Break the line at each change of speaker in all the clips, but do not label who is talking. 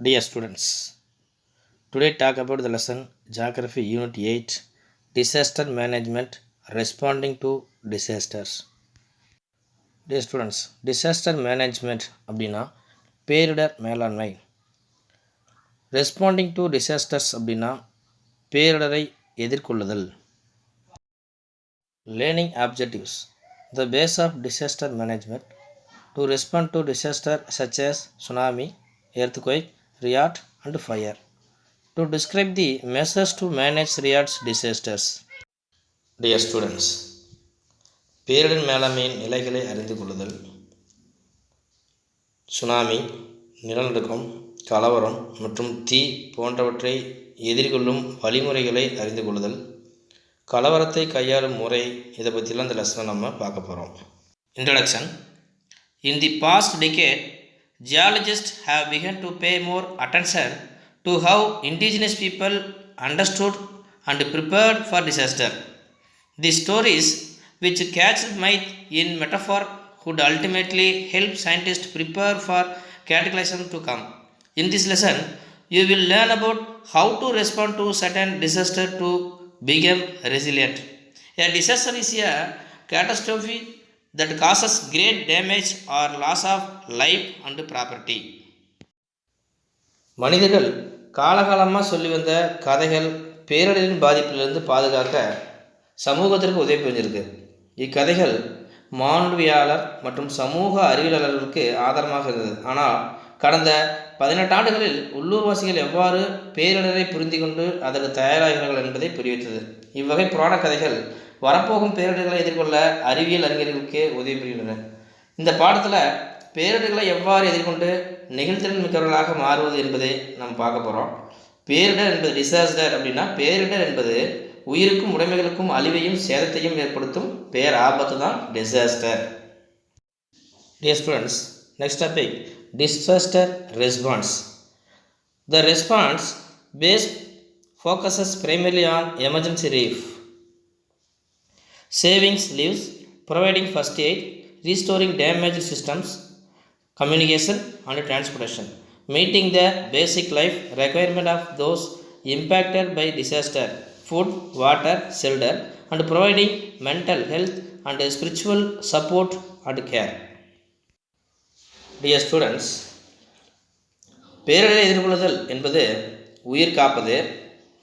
Dear students, today talk about the lesson Geography Unit 8 Disaster Management Responding to Disasters. Dear students, disaster management அப்படின்னா பேரிடர் மேலாண்மை. Responding to disasters அப்படின்னா பேரிடரை எதிர்கொள்ளுதல். Learning objectives. The base of disaster management to respond to disaster such as tsunami, earthquake, riot and fire. To describe the measures to manage riot's disasters. Dear students, பேரிடர் மேலாண்மையின் நிலைகளை அறிந்து கொள்ளுதல். Tsunami, நிலநடுக்கம், கலவரம் மற்றும் தீ போன்றவற்றை எதிர்கொள்ளும் வழிமுறைகளை அறிந்து கொள்ளுதல். கலவரத்தை கையாளும் முறை, இதை பற்றிலாம் இந்த லெசனை நம்ம பார்க்க போகிறோம். Introduction. In the past decade, geologists have begun to pay more attention to how indigenous people understood and prepared for disaster. These stories, which catch myth in metaphor, could ultimately help scientists prepare for cataclysm to come. In this lesson, you will learn about how to respond to certain disaster to become resilient. A disaster is a catastrophe that causes great damage or loss of life and property. மனிதர்கள் காலகாலமாக சொல்லி வந்த கதைகள் பேரிடரின் பாதிப்பிலிருந்து பாதுகாக்க சமூகத்திற்கு உதவி புரிஞ்சிருக்கு. இக்கதைகள் மானுடவியலாளர் மற்றும் சமூக அறிவியலாளர்களுக்கு ஆதாரமாக இருந்தது. ஆனால் கடந்த 18 ஆண்டுகளில் உள்ளூர்வாசிகள் எவ்வாறு பேரிடரை புரிந்து கொண்டு அதற்கு தயாராகிறார்கள் என்பதை புரிவித்தது. இவ்வகை புராண கதைகள் வரப்போகும் பேரிடர்களை எதிர்கொள்ள அறிவியல் அறிஞர்களுக்கு உதவி புரிகின்றன. இந்த பாடத்தில் பேரிடர்களை எவ்வாறு எதிர்கொண்டு நெகிழ்திறன் மிக்கவர்களாக மாறுவது என்பதை நம்ம பார்க்க போகிறோம். பேரிடர் என்பது டிசாஸ்டர் அப்படின்னா, பேரிடர் என்பது உயிருக்கும் உடைமைகளுக்கும் அழிவையும் சேதத்தையும் ஏற்படுத்தும் பேர் ஆபத்து தான் disaster. Dear students, next topic, disaster response. The response base focuses primarily on emergency relief, saving lives, providing first aid, restoring damaged systems, communication and transportation, meeting the basic life requirement of those impacted by disaster, food, water, shelter, and providing mental health and spiritual support and care. Dear students, பேரிடரை எதிர்கொள்ளுதல் என்பது உயிர் காப்பது,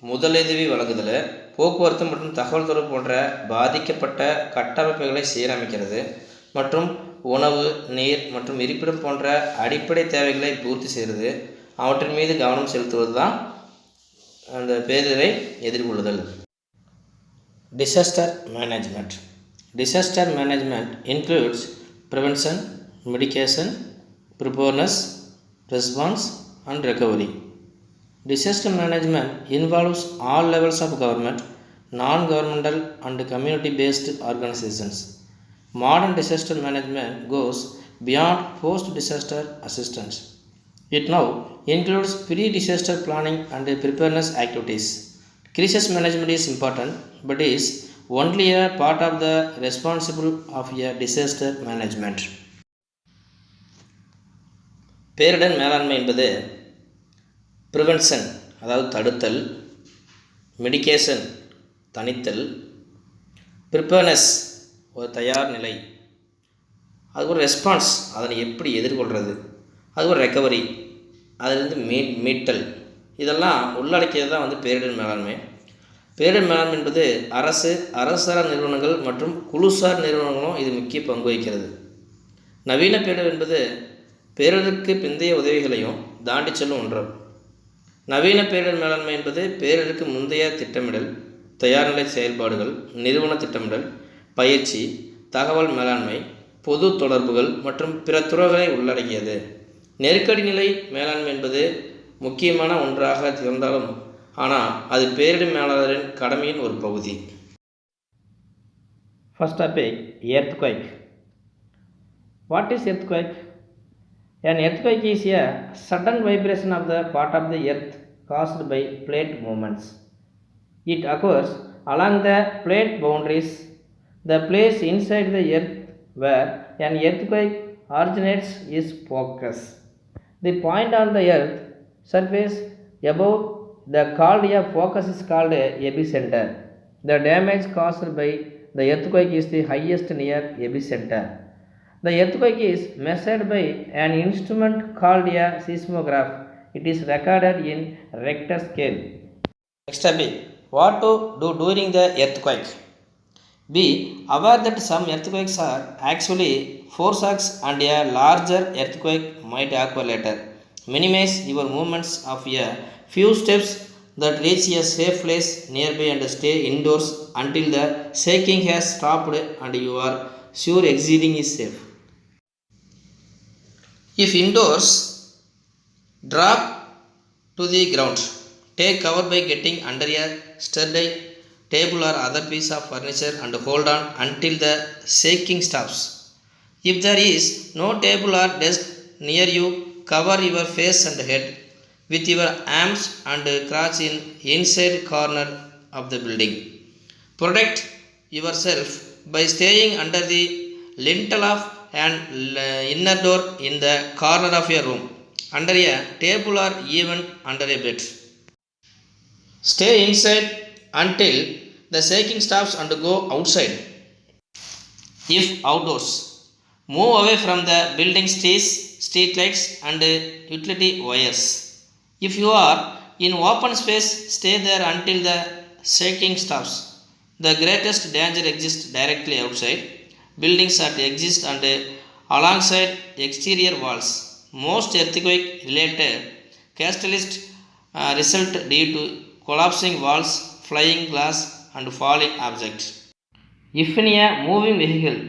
முதலுதவி வழங்குதல், போக்குவரத்து மற்றும் தகவல் தொடர்பு போன்ற பாதிக்கப்பட்ட கட்டமைப்புகளை சீரமைக்கிறது மற்றும் உணவு, நீர் மற்றும் இருப்பிடம் போன்ற அடிப்படை தேவைகளை பூர்த்தி செய்கிறது. அவற்றின் மீது கவனம் செலுத்துவது தான் அந்த பேரிடரை எதிர்கொள்ளுதல். Disaster management. Disaster management includes prevention, mitigation, preparedness, response and recovery. Disaster management involves all levels of government, non-governmental and community-based organizations. Modern disaster management goes beyond post-disaster assistance. It now includes pre-disaster planning and preparedness activities. Crisis management is important, but is only a part of the responsibility of a disaster management. பேரிடர் மேலாண்மை என்பது prevention, அதாவது தடுத்தல், medication தணித்தல், preparedness ஒரு தயார் நிலை, அது ஒரு ரெஸ்பான்ஸ் அதனை எப்படி எதிர்கொள்கிறது, அது ஒரு ரெக்கவரி அதிலிருந்து மீட்டல், இதெல்லாம் உள்ளடக்கியது தான் பேரிடர் மேலாண்மை. பேரிடர் மேலாண்மை என்பது அரசார் நிறுவனங்கள் மற்றும் குழுசார் நிறுவனங்களும் இது முக்கிய பங்கு வகிக்கிறது. நவீன பேரிடர் என்பது பேரிடருக்கு பிந்தைய உதவிகளையும் தாண்டி செல்லும் ஒன்று. நவீன பேரிடர் மேலாண்மை என்பது பேரிடருக்கு முந்தைய திட்டமிடல், தயார்நிலை செயல்பாடுகள், நிறுவன திட்டமிடல், பயிற்சி, தகவல் மேலாண்மை, பொது தொடர்புகள் மற்றும் பிற துறைகளை உள்ளடக்கியது. நெருக்கடி நிலை மேலாண்மை என்பது முக்கியமான ஒன்றாக இருந்தாலும் ஆனால் அது பேரிடர் மேலாளரின் கடமையின் ஒரு பகுதி. First topic, earthquake. What is earthquake? An earthquake is a sudden vibration of the part of the earth caused by plate movements. It occurs along the plate boundaries. The place inside the earth where an earthquake originates is focus. The point on the earth surface above the called a focus is called a epicenter. The damage caused by the earthquake is the highest near epicenter. The earthquake is measured by an instrument called a seismograph. It is recorded in Richter scale. Next topic. What to do during the earthquake? Be aware that some earthquakes are actually foreshocks and a larger earthquake might occur later. Minimize your movements of a few steps that reach a safe place nearby and stay indoors until the shaking has stopped and you are sure exiting is safe. If indoors, drop to the ground. Take cover by getting under a sturdy table or other piece of furniture and hold on until the shaking stops. If there is no table or desk near you, cover your face and head with your arms and crouch in inside corner of the building. Protect yourself by staying under the lintel of an inner door in the corner of your room, under a table or even under a bed. Stay inside until the shaking stops and go outside. If outdoors, move away from the building's trees, street lights and utility wires. If you are in open space, stay there until the shaking stops. The greatest danger exists directly outside buildings that exist and alongside exterior walls. Most earthquake related catalysts result due to collapsing walls, flying glass and falling objects. If in a moving vehicle,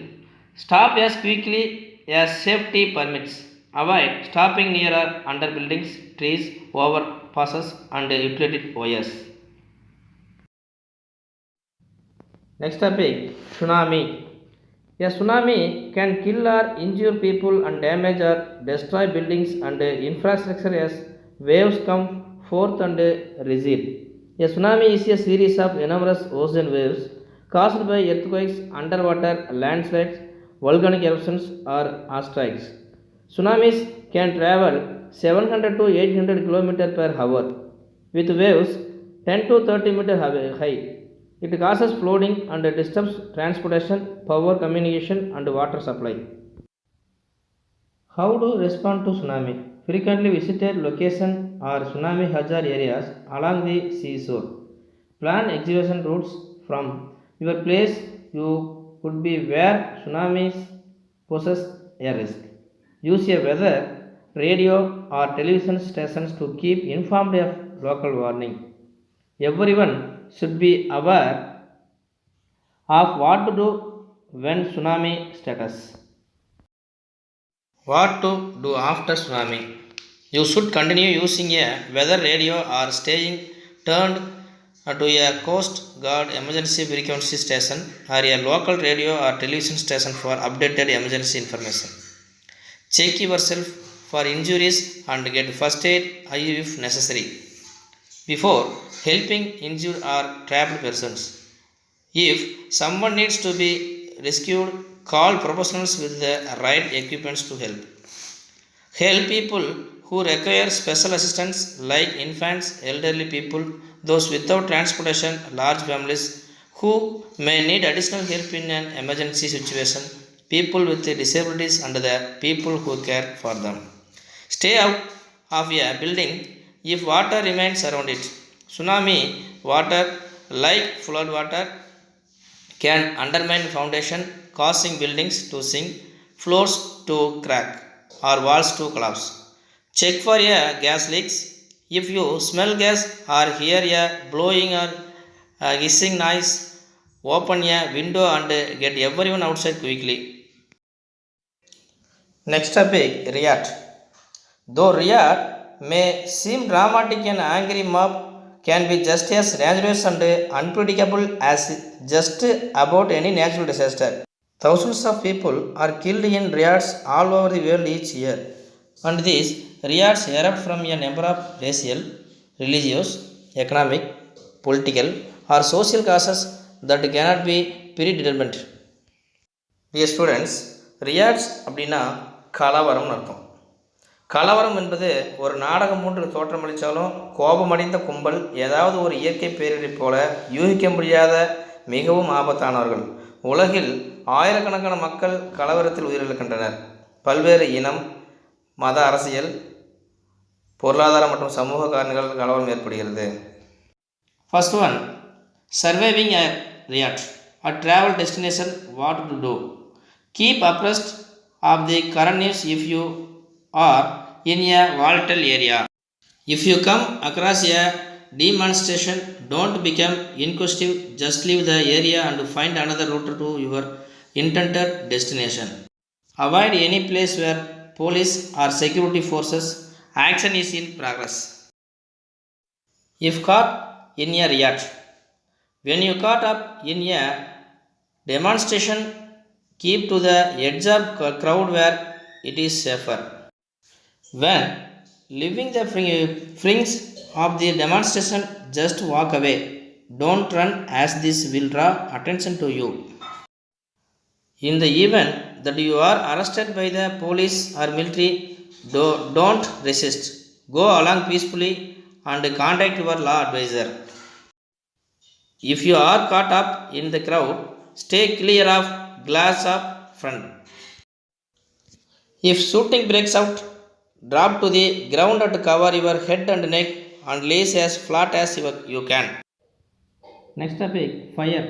stop as quickly as safety permits. Avoid stopping near or under buildings, trees, overpasses and utility wires. Next topic, tsunami. A tsunami can kill or injure people and damage or destroy buildings and infrastructure as waves come forth and recede. A tsunami is a series of enormous ocean waves caused by earthquakes, underwater landslides, volcanic eruptions or asteroids. Tsunamis can travel 700 to 800 km per hour with waves 10 to 30 meter high. It causes flooding and disturbs transportation, power, communication and water supply. How to respond to tsunami? Frequently visited location or tsunami hazard areas along the seashore. Plan evacuation routes from your place. You could be where tsunamis poses a risk. Use a weather radio or television stations to keep informed of local warning. Everyone should be aware of what to do when tsunami status. What to do after tsunami? You should continue using a weather radio or staying turned to a Coast Guard emergency frequency station or a local radio or television station for updated emergency information. Check yourself for injuries and get first aid if necessary before helping injured or trapped persons. If someone needs to be rescued, call professionals with the right equipment to help. Help people who require special assistance like infants, elderly people, those without transportation, large families who may need additional help in an emergency situation, people with disabilities and the people who care for them. Stay out of a building if water remains around it. Tsunami water, like flood water, can undermine foundation, causing buildings to sink, floors to crack or walls to collapse. Check for a gas leaks. If you smell gas or hear a blowing or hissing noise, open a window and get everyone outside quickly. Next topic, riot. Though riot may seem dramatic, an angry mob can be just as dangerous and unpredictable as just about any natural disaster. Thousands of people are killed in riots all over the world each year, and these riots erupt from a number of racial, religious, economic, political, or social causes that cannot be predetermined. Dear students, riots அப்படின்னா கலவரம்னு அர்த்தம். கலவரம் என்பது ஒரு நாடகம் போன்று தோற்றமளித்தாலும் கோபமடைந்த கும்பல் ஏதாவது ஒரு இயற்கை பேரிடரைப் போல யூகிக்க முடியாத மிகவும் ஆபத்தானவர்கள். உலகில் ஆயிரக்கணக்கான மக்கள் கலவரத்தில் உயிரிழக்கின்றனர். பல்வேறு இனம், மத, அரசியல், பொருளாதார மற்றும் சமூக காரணங்களால் கலவரம் ஏற்படுகிறது. First one, surviving a riot. A travel destination, what to do? Keep abreast of the current news if you are in a volatile area. If you come across a demonstration, don't become inquisitive, just leave the area and find another route to your intended destination. Avoid any place where police or security forces action is in progress. If caught in a riot, when you caught up in a demonstration, keep to the edge of crowd where it is safer. When leaving the fringe of the demonstration, just walk away. Don't run, as this will draw attention to you. In the event that you are arrested by the police or military, don't resist. Go along peacefully and contact your law advisor. If you are caught up in the crowd, stay clear of glass of front. If shooting breaks out, drop to the ground and cover your head and neck and lay as flat as you can. Next topic, fire.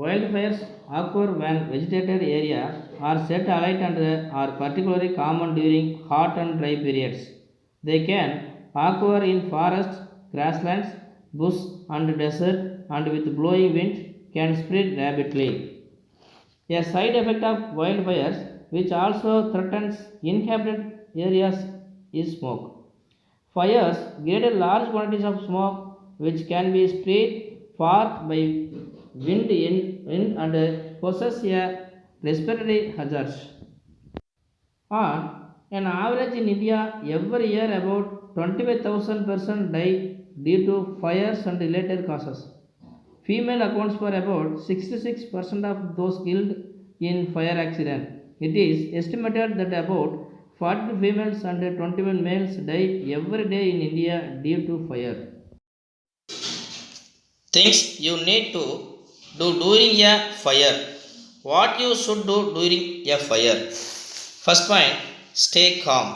Wildfires occur when vegetated areas are set alight and are particularly common during hot and dry periods. They can occur in forests, grasslands, bush and desert, and with blowing wind can spread rapidly. A side effect of wildfires, which also threatens inhabited areas, is smoke. Fires create large quantities of smoke which can be sprayed far by wind and possess a respiratory hazard. On an average in India, every year about 25,000 persons die due to fires and related causes. Female accounts for about 66% of those killed in fire accident. It is estimated that about 40 females and 21 males die every day in India due to fire. Things you need to do during a fire. What you should do during a fire. First point, stay calm.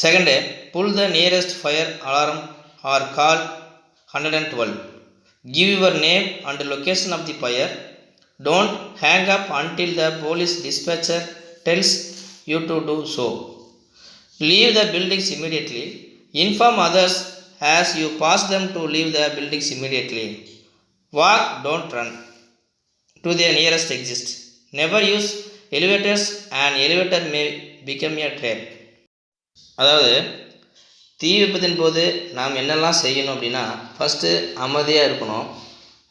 Second, pull the nearest fire alarm or call 112. Give your name and location of the fire. Don't hang up until the police dispatcher tells you to do so. Leave the buildings immediately. Inform others as you pass them to leave the buildings immediately. Walk, don't run to the nearest exit. Never use elevators. An elevator may become a trap. அதாவது தீ விபத்தின் போது நாம் என்னெல்லாம் செய்யணும் அப்படின்னா, first அமைதியாக இருக்கணும்.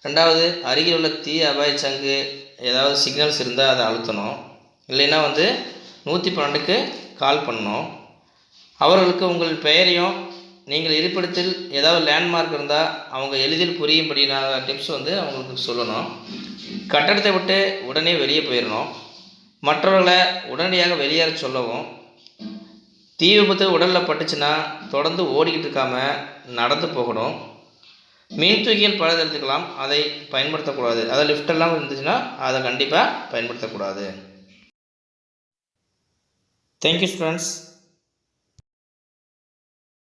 ரெண்டாவது, அருகில் உள்ள தீ அபாய சங்கு ஏதாவது சிக்னல்ஸ் இருந்தால் அதை அழுத்தணும். இல்லைன்னா 112க்கு கால் பண்ணணும். அவர்களுக்கு உங்கள் பெயரையும் நீங்கள் இருப்பிடத்தில் ஏதாவது லேண்ட்மார்க் இருந்தால் அவங்க எளிதில் புரியும்படியான டிப்ஸ் அவங்களுக்கு சொல்லணும். கட்டடத்தை விட்டு உடனே வெளியே போயிடணும். மற்றவர்களை உடனடியாக வெளியேற சொல்லவும். தீ விபத்து உடலில் பட்டுச்சுன்னா தொடர்ந்து ஓடிக்கிட்டு இருக்காமல் நடந்து போகணும். மீன் தூக்கிகள் பழுதெடுத்துக்கலாம், அதை பயன்படுத்தக்கூடாது. அதை லிஃப்டெல்லாம் இருந்துச்சுன்னா அதை கண்டிப்பாக பயன்படுத்தக்கூடாது. Thank you students.